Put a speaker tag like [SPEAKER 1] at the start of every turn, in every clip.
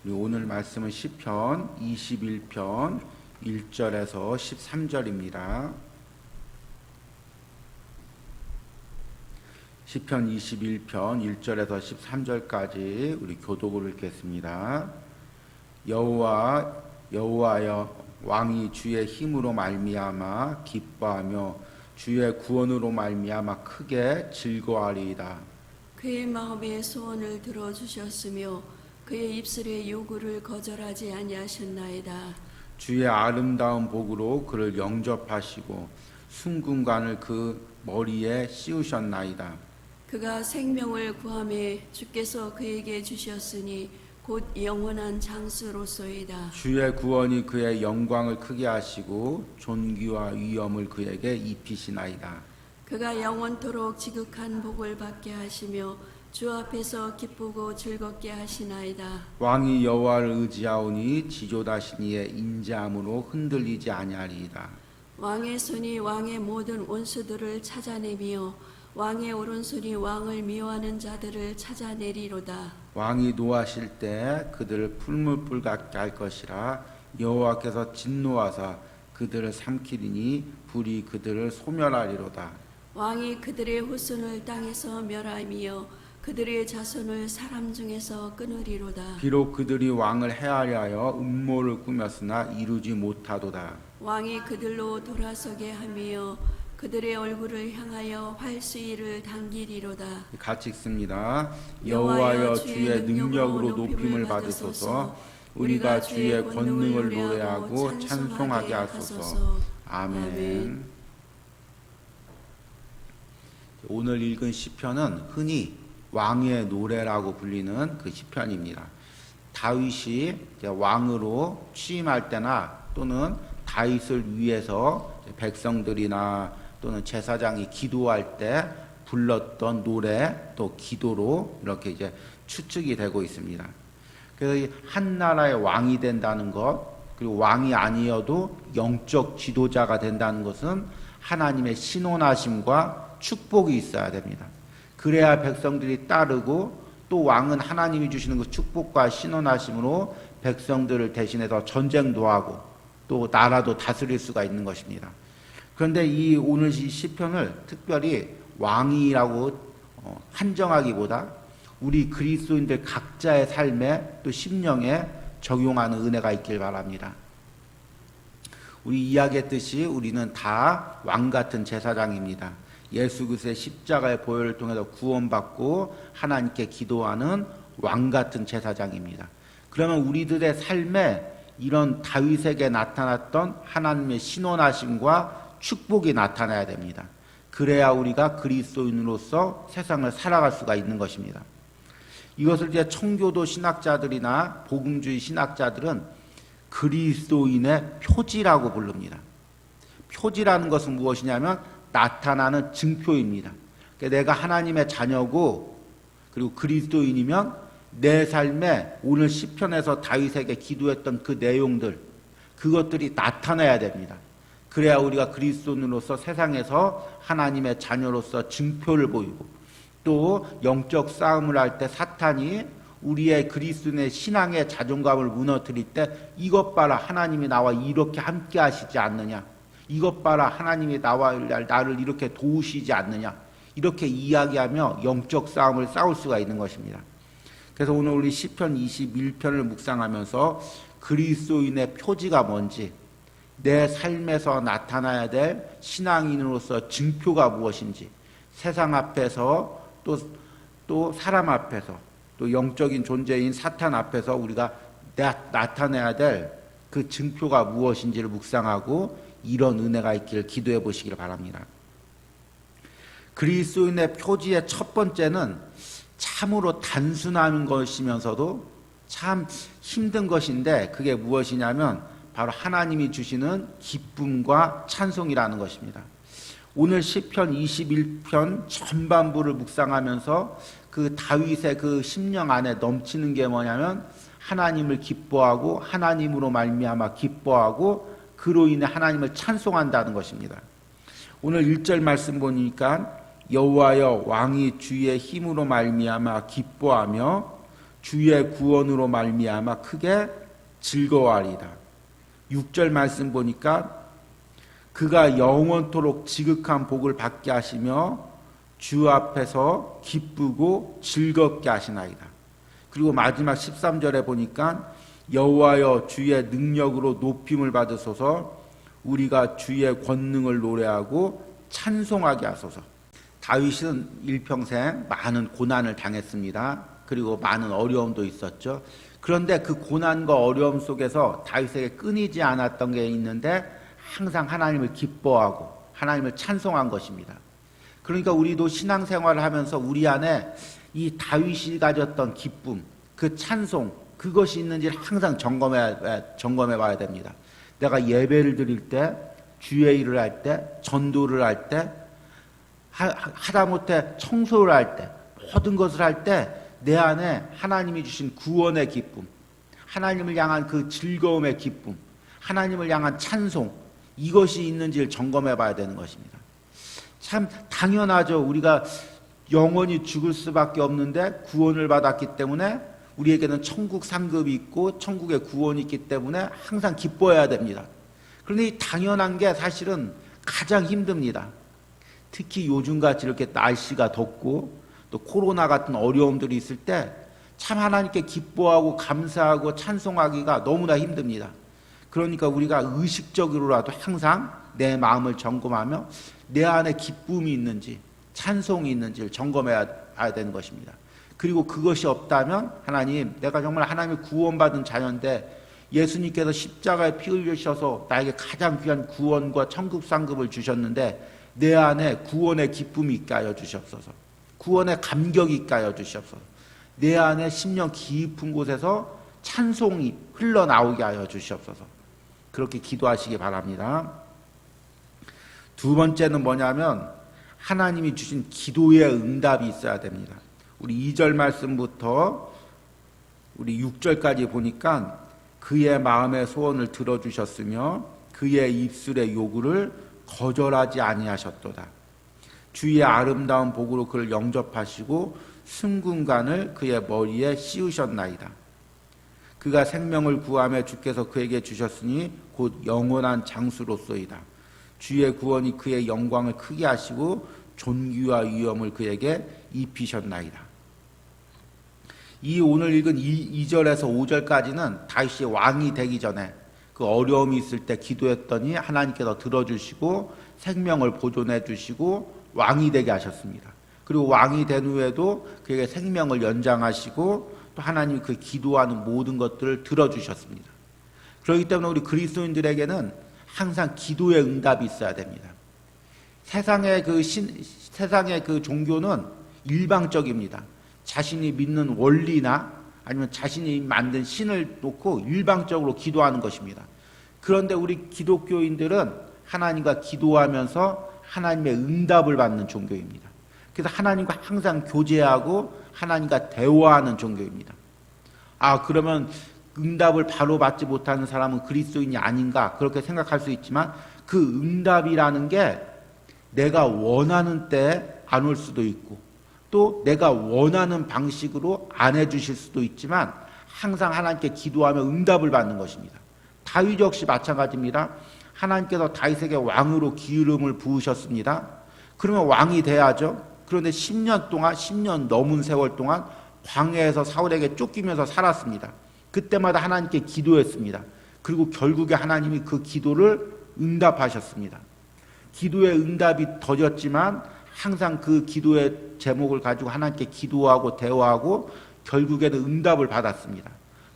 [SPEAKER 1] 우리 오늘 말씀은 시편 21편 1절에서 13절입니다. 시편 21편 1절에서 13절까지 우리 교독을 읽겠습니다. 여호와여 왕이 주의 힘으로 말미암아 기뻐하며 주의 구원으로 말미암아 크게 즐거워하리이다.
[SPEAKER 2] 그의 마음의 소원을 들어주셨으며 그의 입술의 요구를 거절하지 아니하셨나이다.
[SPEAKER 1] 주의 아름다운 복으로 그를 영접하시고 순금관을 그 머리에 씌우셨나이다.
[SPEAKER 2] 그가 생명을 구하매 주께서 그에게 주셨으니 곧 영원한 장수로소이다.
[SPEAKER 1] 주의 구원이 그의 영광을 크게 하시고 존귀와 위엄을 그에게 입히시나이다.
[SPEAKER 2] 그가 영원토록 지극한 복을 받게 하시며 주 앞에서 기쁘고 즐겁게 하시나이다.
[SPEAKER 1] 왕이 여호와를 의지하오니 지조다시니의 인자함으로 흔들리지 아니하리이다.
[SPEAKER 2] 왕의 손이 왕의 모든 원수들을 찾아내며 왕의 오른손이 왕을 미워하는 자들을 찾아내리로다.
[SPEAKER 1] 왕이 노하실 때 그들을 풀무불 같게 할 것이라. 여호와께서 진노하사 그들을 삼키리니 불이 그들을 소멸하리로다.
[SPEAKER 2] 왕이 그들의 후손을 땅에서 멸하며 그들의 자손을 사람 중에서 끊으리로다.
[SPEAKER 1] 비록 그들이 왕을 해하려 하여 음모를 꾸몄으나 이루지 못하도다.
[SPEAKER 2] 왕이 그들로 돌아서게 하며 그들의 얼굴을 향하여 활수위를 당기리로다.
[SPEAKER 1] 같이 읽습니다. 여호와여 주의 능력으로 높임을 받으소서. 우리가 주의 권능을 노래하고 찬송하게 하소서. 아멘. 오늘 읽은 시편은 흔히 왕의 노래라고 불리는 그 시편입니다. 다윗이 왕으로 취임할 때나 또는 다윗을 위해서 백성들이나 또는 제사장이 기도할 때 불렀던 노래 또 기도로 이렇게 이제 추측이 되고 있습니다. 그래서 한 나라의 왕이 된다는 것, 그리고 왕이 아니어도 영적 지도자가 된다는 것은 하나님의 신원하심과 축복이 있어야 됩니다. 그래야 백성들이 따르고 또 왕은 하나님이 주시는 그 축복과 신원하심으로 백성들을 대신해서 전쟁도 하고 또 나라도 다스릴 수가 있는 것입니다. 그런데 이 오늘 이 시편을 특별히 왕이라고 한정하기보다 우리 그리스도인들 각자의 삶에 또 심령에 적용하는 은혜가 있길 바랍니다. 우리 이야기했듯이 우리는 다 왕 같은 제사장입니다. 예수 그리스도의 십자가의 보혈을 통해서 구원받고 하나님께 기도하는 왕 같은 제사장입니다. 그러면 우리들의 삶에 이런 다윗에게 나타났던 하나님의 신원하심과 축복이 나타나야 됩니다. 그래야 우리가 그리스도인으로서 세상을 살아갈 수가 있는 것입니다. 이것을 이제 청교도 신학자들이나 복음주의 신학자들은 그리스도인의 표지라고 부릅니다. 표지라는 것은 무엇이냐면 나타나는 증표입니다. 그러니까 내가 하나님의 자녀고 그리고 그리스도인이면 내 삶에 오늘 시편에서 다윗에게 기도했던 그 내용들, 그것들이 나타나야 됩니다. 그래야 우리가 그리스도인으로서 세상에서 하나님의 자녀로서 증표를 보이고 또 영적 싸움을 할 때 사탄이 우리의 그리스도인의 신앙의 자존감을 무너뜨릴 때 이것 봐라, 하나님이 나와 이렇게 함께 하시지 않느냐, 이것 봐라, 하나님이 나를 이렇게 도우시지 않느냐, 이렇게 이야기하며 영적 싸움을 싸울 수가 있는 것입니다. 그래서 오늘 우리 시편 21편을 묵상하면서 그리스도인의 표지가 뭔지, 내 삶에서 나타나야 될 신앙인으로서 증표가 무엇인지, 세상 앞에서 또 사람 앞에서 또 영적인 존재인 사탄 앞에서 우리가 나타내야 될 그 증표가 무엇인지를 묵상하고 이런 은혜가 있기를 기도해 보시길 바랍니다. 그리스도인의 표지의 첫 번째는 참으로 단순한 것이면서도 참 힘든 것인데 그게 무엇이냐면 바로 하나님이 주시는 기쁨과 찬송이라는 것입니다. 오늘 시편 21편 전반부를 묵상하면서 그 다윗의 그 심령 안에 넘치는 게 뭐냐면 하나님을 기뻐하고 하나님으로 말미암아 기뻐하고 그로 인해 하나님을 찬송한다는 것입니다. 오늘 1절 말씀 보니까 여호와여 왕이 주의 힘으로 말미암아 기뻐하며 주의 구원으로 말미암아 크게 즐거워하리다. 6절 말씀 보니까 그가 영원토록 지극한 복을 받게 하시며 주 앞에서 기쁘고 즐겁게 하시나이다. 그리고 마지막 13절에 보니까 여호와여 주의 능력으로 높임을 받으소서 우리가 주의 권능을 노래하고 찬송하게 하소서. 다윗은 일평생 많은 고난을 당했습니다. 그리고 많은 어려움도 있었죠. 그런데 그 고난과 어려움 속에서 다윗에게 끊이지 않았던 게 있는데 항상 하나님을 기뻐하고 하나님을 찬송한 것입니다. 그러니까 우리도 신앙생활을 하면서 우리 안에 이 다윗이 가졌던 기쁨, 그 찬송, 그것이 있는지를 항상 점검해 봐야 됩니다. 내가 예배를 드릴 때, 주의 일을 할 때, 전도를 할 때, 하다못해 청소를 할 때, 모든 것을 할 때 내 안에 하나님이 주신 구원의 기쁨, 하나님을 향한 그 즐거움의 기쁨, 하나님을 향한 찬송, 이것이 있는지를 점검해 봐야 되는 것입니다. 참 당연하죠. 우리가 영원히 죽을 수밖에 없는데 구원을 받았기 때문에 우리에게는 천국 상급이 있고 천국의 구원이 있기 때문에 항상 기뻐해야 됩니다. 그런데 이 당연한 게 사실은 가장 힘듭니다. 특히 요즘같이 이렇게 날씨가 덥고 또 코로나 같은 어려움들이 있을 때 참 하나님께 기뻐하고 감사하고 찬송하기가 너무나 힘듭니다. 그러니까 우리가 의식적으로라도 항상 내 마음을 점검하며 내 안에 기쁨이 있는지 찬송이 있는지를 점검해야 되는 것입니다. 그리고 그것이 없다면 하나님, 내가 정말 하나님의 구원받은 자녀인데 예수님께서 십자가에 피 흘리셔서 나에게 가장 귀한 구원과 천국 상급을 주셨는데 내 안에 구원의 기쁨이 있게 하여 주시옵소서. 구원의 감격이 있게 하여 주시옵소서. 내 안에 심령 깊은 곳에서 찬송이 흘러나오게 하여 주시옵소서. 그렇게 기도하시기 바랍니다. 두 번째는 뭐냐면 하나님이 주신 기도의 응답이 있어야 됩니다. 우리 2절 말씀부터 우리 6절까지 보니까 그의 마음의 소원을 들어주셨으며 그의 입술의 요구를 거절하지 아니하셨도다. 주의 아름다운 복으로 그를 영접하시고 승군관을 그의 머리에 씌우셨나이다. 그가 생명을 구하며 주께서 그에게 주셨으니 곧 영원한 장수로소이다. 주의 구원이 그의 영광을 크게 하시고 존귀와 위엄을 그에게 입히셨나이다. 이 오늘 읽은 2절에서 5절까지는 다윗이 왕이 되기 전에 그 어려움이 있을 때 기도했더니 하나님께서 들어주시고 생명을 보존해 주시고 왕이 되게 하셨습니다. 그리고 왕이 된 후에도 그에게 생명을 연장하시고 또 하나님이 그 기도하는 모든 것들을 들어주셨습니다. 그렇기 때문에 우리 그리스도인들에게는 항상 기도의 응답이 있어야 됩니다. 세상의 그 종교는 일방적입니다. 자신이 믿는 원리나 아니면 자신이 만든 신을 놓고 일방적으로 기도하는 것입니다. 그런데 우리 기독교인들은 하나님과 기도하면서 하나님의 응답을 받는 종교입니다. 그래서 하나님과 항상 교제하고 하나님과 대화하는 종교입니다. 그러면 응답을 바로 받지 못하는 사람은 그리스도인이 아닌가 그렇게 생각할 수 있지만 그 응답이라는 게 내가 원하는 때에 안 올 수도 있고 또 내가 원하는 방식으로 안 해주실 수도 있지만 항상 하나님께 기도하며 응답을 받는 것입니다. 다윗 역시 마찬가지입니다. 하나님께서 다윗에게 왕으로 기름을 부으셨습니다. 그러면 왕이 돼야죠. 그런데 10년 넘은 세월 동안 광야에서 사울에게 쫓기면서 살았습니다. 그때마다 하나님께 기도했습니다. 그리고 결국에 하나님이 그 기도를 응답하셨습니다. 기도의 응답이 더뎠지만 항상 그 기도의 제목을 가지고 하나님께 기도하고 대화하고 결국에는 응답을 받았습니다.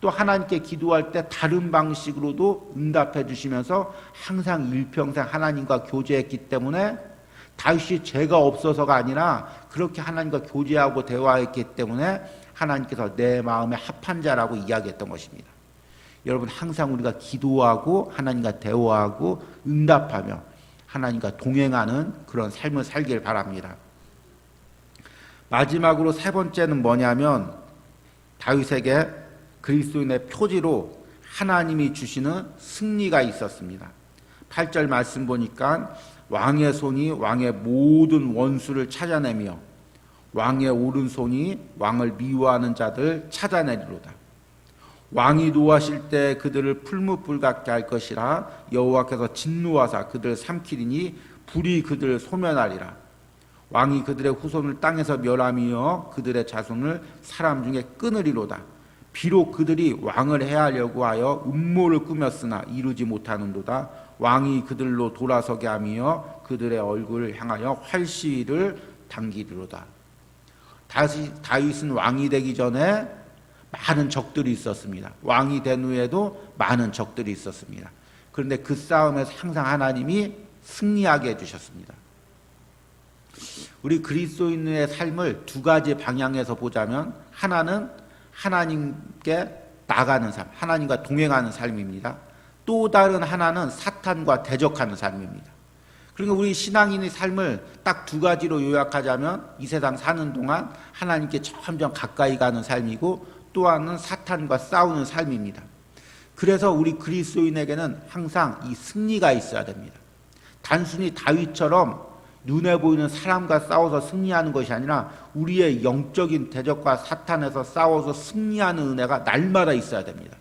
[SPEAKER 1] 또 하나님께 기도할 때 다른 방식으로도 응답해 주시면서 항상 일평생 하나님과 교제했기 때문에 다윗이 죄가 없어서가 아니라 그렇게 하나님과 교제하고 대화했기 때문에 하나님께서 내 마음에 합한 자라고 이야기했던 것입니다. 여러분 항상 우리가 기도하고 하나님과 대화하고 응답하며 하나님과 동행하는 그런 삶을 살길 바랍니다. 마지막으로 세 번째는 뭐냐면 다윗에게 그리스도인의 표지로 하나님이 주시는 승리가 있었습니다. 8절 말씀 보니까 왕의 손이 왕의 모든 원수를 찾아내며 왕의 오른손이 왕을 미워하는 자들 찾아내리로다. 왕이 노하실 때 그들을 풀무불같게 할 것이라. 여호와께서 진노하사 그들을 삼키리니 불이 그들을 소멸하리라. 왕이 그들의 후손을 땅에서 멸하며 그들의 자손을 사람 중에 끊으리로다. 비록 그들이 왕을 해하려고 하여 음모를 꾸몄으나 이루지 못하는도다. 왕이 그들로 돌아서게 하며 그들의 얼굴을 향하여 활시위를 당기리로다. 다윗은 왕이 되기 전에 많은 적들이 있었습니다. 왕이 된 후에도 많은 적들이 있었습니다. 그런데 그 싸움에서 항상 하나님이 승리하게 해주셨습니다. 우리 그리스도인의 삶을 두 가지 방향에서 보자면, 하나는 하나님께 나가는 삶, 하나님과 동행하는 삶입니다. 또 다른 하나는 사탄과 대적하는 삶입니다. 그러니까 우리 신앙인의 삶을 딱 두 가지로 요약하자면, 이 세상 사는 동안 하나님께 점점 가까이 가는 삶이고, 또 하나는 사탄과 싸우는 삶입니다. 그래서 우리 그리스도인에게는 항상 이 승리가 있어야 됩니다. 단순히 다윗처럼 눈에 보이는 사람과 싸워서 승리하는 것이 아니라 우리의 영적인 대적과 사탄에서 싸워서 승리하는 은혜가 날마다 있어야 됩니다.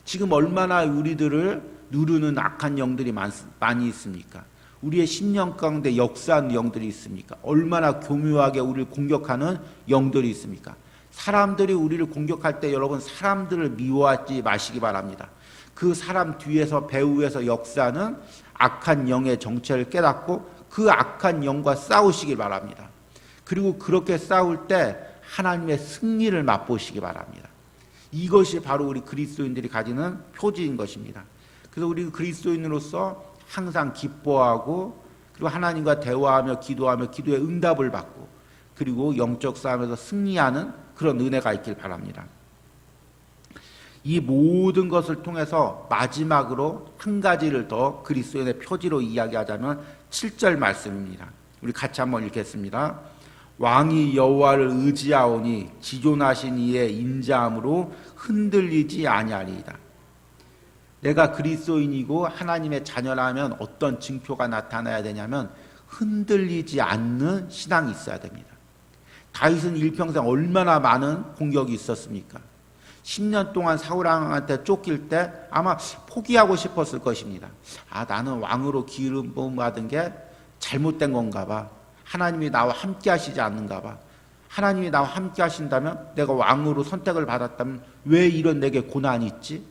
[SPEAKER 1] 지금 얼마나 우리들을 누르는 악한 영들이 많이 있습니까? 우리의 심령 가운데 역사하는 영들이 있습니까? 얼마나 교묘하게 우리를 공격하는 영들이 있습니까? 사람들이 우리를 공격할 때 여러분, 사람들을 미워하지 마시기 바랍니다. 그 사람 뒤에서 배후에서 역사하는 악한 영의 정체를 깨닫고 그 악한 영과 싸우시기 바랍니다. 그리고 그렇게 싸울 때 하나님의 승리를 맛보시기 바랍니다. 이것이 바로 우리 그리스도인들이 가지는 표지인 것입니다. 그래서 우리 그리스도인으로서 항상 기뻐하고, 그리고 하나님과 대화하며 기도하며 기도의 응답을 받고, 그리고 영적 싸움에서 승리하는 그런 은혜가 있길 바랍니다. 이 모든 것을 통해서 마지막으로 한 가지를 더 그리스도인의 표지로 이야기하자면 7절 말씀입니다. 우리 같이 한번 읽겠습니다. 왕이 여호와를 의지하오니 지존하신 이의 인자함으로 흔들리지 아니하리이다. 내가 그리스도인이고 하나님의 자녀라면 어떤 징표가 나타나야 되냐면 흔들리지 않는 신앙이 있어야 됩니다. 다윗은 일평생 얼마나 많은 공격이 있었습니까? 10년 동안 사울왕한테 쫓길 때 아마 포기하고 싶었을 것입니다. 나는 왕으로 기름 부음 받은 게 잘못된 건가 봐. 하나님이 나와 함께 하시지 않는가 봐. 하나님이 나와 함께 하신다면, 내가 왕으로 선택을 받았다면 왜 이런 내게 고난이 있지?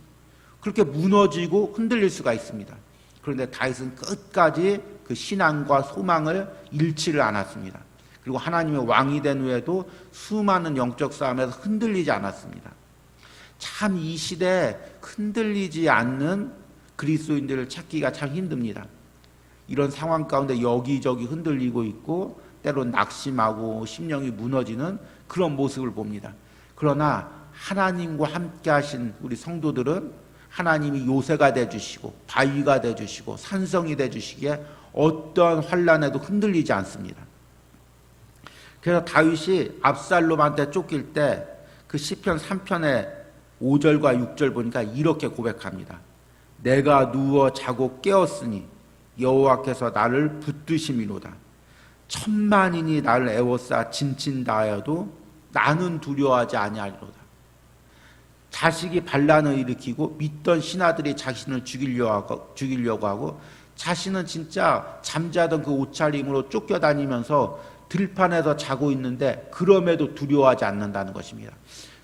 [SPEAKER 1] 그렇게 무너지고 흔들릴 수가 있습니다. 그런데 다윗은 끝까지 그 신앙과 소망을 잃지를 않았습니다. 그리고 하나님의 왕이 된 후에도 수많은 영적 싸움에서 흔들리지 않았습니다. 참 이 시대에 흔들리지 않는 그리스도인들을 찾기가 참 힘듭니다. 이런 상황 가운데 여기저기 흔들리고 있고, 때론 낙심하고 심령이 무너지는 그런 모습을 봅니다. 그러나 하나님과 함께 하신 우리 성도들은 하나님이 요새가 되어주시고 바위가 되어주시고 산성이 되어주시기에 어떠한 환난에도 흔들리지 않습니다. 그래서 다윗이 압살롬한테 쫓길 때 그 시편 3편의 5절과 6절 보니까 이렇게 고백합니다. 내가 누워 자고 깨었으니 여호와께서 나를 붙드심이로다. 천만인이 나를 애워싸 진친다하여도 나는 두려워하지 아니하리로다. 자식이 반란을 일으키고 믿던 신하들이 자신을 죽이려고 하고, 자신은 진짜 잠자던 그 옷차림으로 쫓겨다니면서 들판에서 자고 있는데 그럼에도 두려워하지 않는다는 것입니다.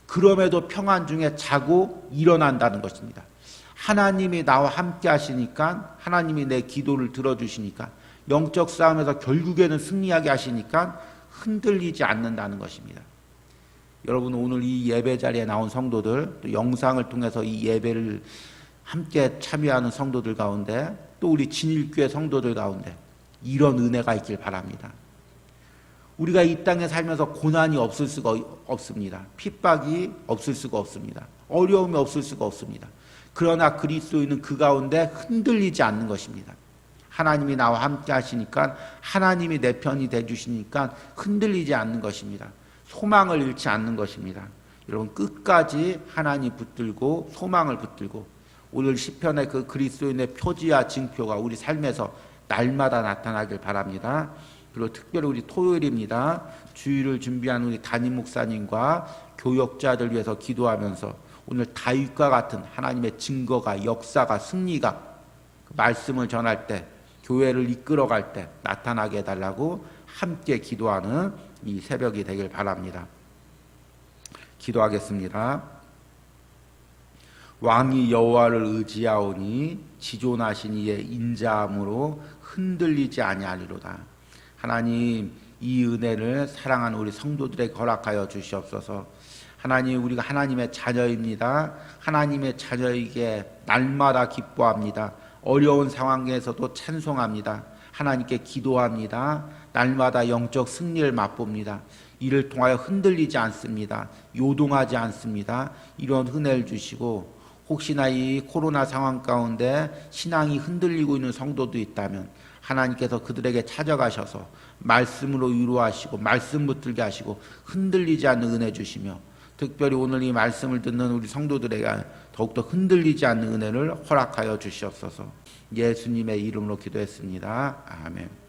[SPEAKER 1] 그럼에도 평안 중에 자고 일어난다는 것입니다. 하나님이 나와 함께 하시니까, 하나님이 내 기도를 들어주시니까, 영적 싸움에서 결국에는 승리하게 하시니까 흔들리지 않는다는 것입니다. 여러분, 오늘 이 예배 자리에 나온 성도들, 또 영상을 통해서 이 예배를 함께 참여하는 성도들 가운데, 또 우리 진일교회 성도들 가운데 이런 은혜가 있길 바랍니다. 우리가 이 땅에 살면서 고난이 없을 수가 없습니다. 핍박이 없을 수가 없습니다. 어려움이 없을 수가 없습니다. 그러나 그리스도인은 그 가운데 흔들리지 않는 것입니다. 하나님이 나와 함께 하시니까, 하나님이 내 편이 되주시니까 흔들리지 않는 것입니다. 소망을 잃지 않는 것입니다. 여러분, 끝까지 하나님 붙들고 소망을 붙들고, 오늘 시편의 그 그리스도인의 표지와 징표가 우리 삶에서 날마다 나타나길 바랍니다. 그리고 특별히 우리 토요일입니다. 주일을 준비하는 우리 담임 목사님과 교역자들 위해서 기도하면서 오늘 다윗과 같은 하나님의 증거가, 역사가, 승리가 말씀을 전할 때, 교회를 이끌어갈 때 나타나게 해달라고 함께 기도하는 이 새벽이 되길 바랍니다. 기도하겠습니다. 왕이 여호와를 의지하오니 지존하신 이의 인자함으로 흔들리지 아니하리로다. 하나님, 이 은혜를 사랑하는 우리 성도들에게 허락하여 주시옵소서. 하나님, 우리가 하나님의 자녀입니다. 하나님의 자녀에게 날마다 기뻐합니다. 어려운 상황에서도 찬송합니다. 하나님께 기도합니다. 날마다 영적 승리를 맛봅니다. 이를 통하여 흔들리지 않습니다. 요동하지 않습니다. 이런 은혜를 주시고, 혹시나 이 코로나 상황 가운데 신앙이 흔들리고 있는 성도도 있다면 하나님께서 그들에게 찾아가셔서 말씀으로 위로하시고 말씀 붙들게 하시고 흔들리지 않는 은혜 주시며, 특별히 오늘 이 말씀을 듣는 우리 성도들에게 더욱더 흔들리지 않는 은혜를 허락하여 주시옵소서. 예수님의 이름으로 기도했습니다. 아멘.